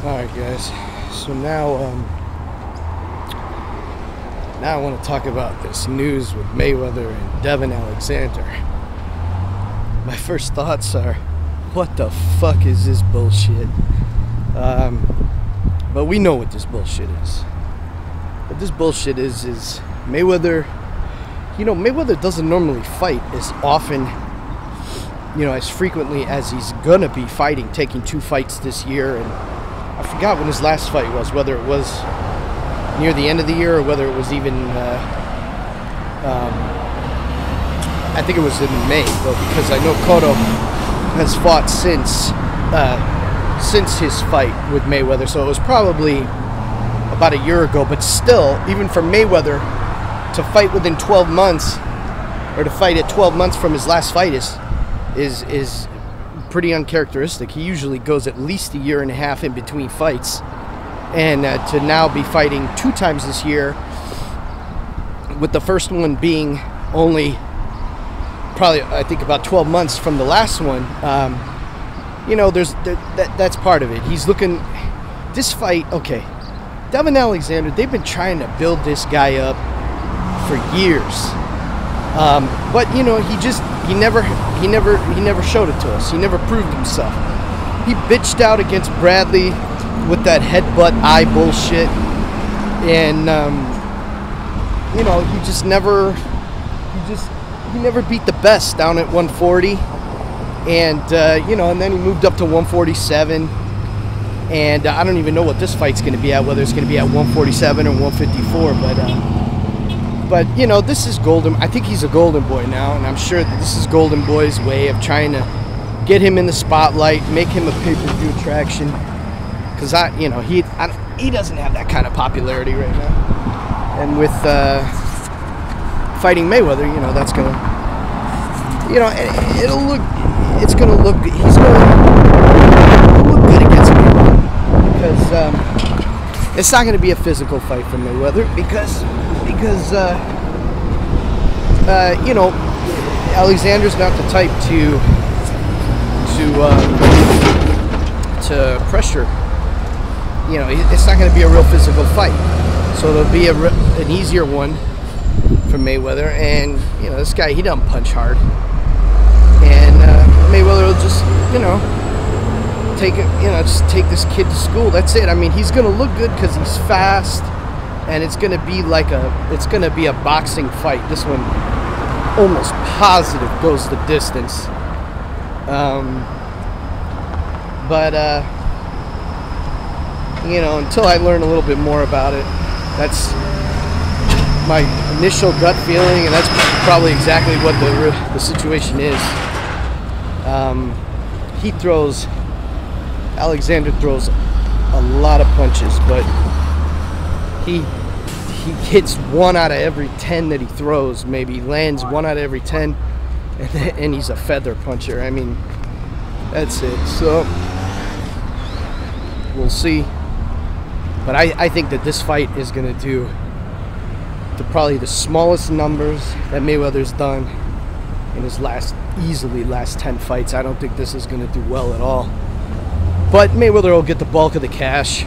Alright guys, so now I want to talk about this news with Mayweather and Devon Alexander. My first thoughts are, what the fuck is this bullshit? But we know what this bullshit is. What this bullshit is Mayweather, Mayweather doesn't normally fight as often, as frequently as he's gonna be fighting, taking 2 fights this year. And I forgot when his last fight was, whether it was near the end of the year or whether it was even, I think it was in May, though, because I know Cotto has fought since his fight with Mayweather, so it was probably about a year ago. But still, even for Mayweather to fight within 12 months, or to fight at 12 months from his last fight is pretty uncharacteristic. He usually goes at least a year and a half in between fights, and to now be fighting 2 times this year, with the first one being only probably, I think, about 12 months from the last one. That's part of it. He's looking, this fight, okay, Devon Alexander, they've been trying to build this guy up for years, but he never showed it to us. He never proved himself. He bitched out against Bradley with that headbutt eye bullshit, and he never beat the best down at 140, and and then he moved up to 147, and I don't even know what this fight's going to be at, whether it's going to be at 147 or 154, but this is Golden. I think he's a Golden Boy now, and I'm sure that this is Golden Boy's way of trying to get him in the spotlight, make him a pay-per-view attraction, because he doesn't have that kind of popularity right now, and with fighting Mayweather, that's gonna, he's gonna look good against Mayweather, because it's not gonna be a physical fight for Mayweather, because Alexander's not the type to pressure. It's not going to be a real physical fight, so it'll be an easier one for Mayweather. And this guy, he doesn't punch hard, and Mayweather will just take this kid to school. That's it. I mean, he's going to look good because he's fast, and it's going to be a boxing fight. This one almost positive goes the distance. Until I learn a little bit more about it, that's my initial gut feeling, and that's probably exactly what the situation is. Alexander throws a lot of punches, but he hits 1 out of every 10 that he throws. Maybe lands 1 out of every 10, and he's a feather puncher. I mean, that's it. So we'll see. But I think that this fight is going to do probably the smallest numbers that Mayweather's done in his last 10 fights. I don't think this is going to do well at all. But Mayweather will get the bulk of the cash,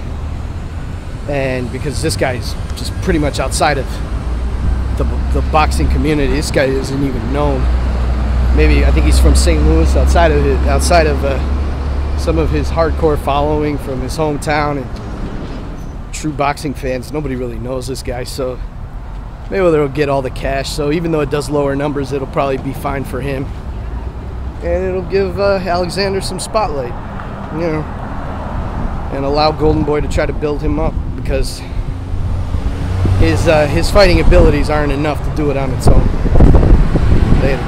and because this guy's just pretty much outside of the boxing community, this guy isn't even known. Maybe, I think he's from St. Louis, outside of some of his hardcore following from his hometown and true boxing fans. Nobody really knows this guy, so Mayweather will get all the cash. So even though it does lower numbers, it'll probably be fine for him, and it'll give Alexander some spotlight, and allow Golden Boy to try to build him up, because his fighting abilities aren't enough to do it on its own. Later.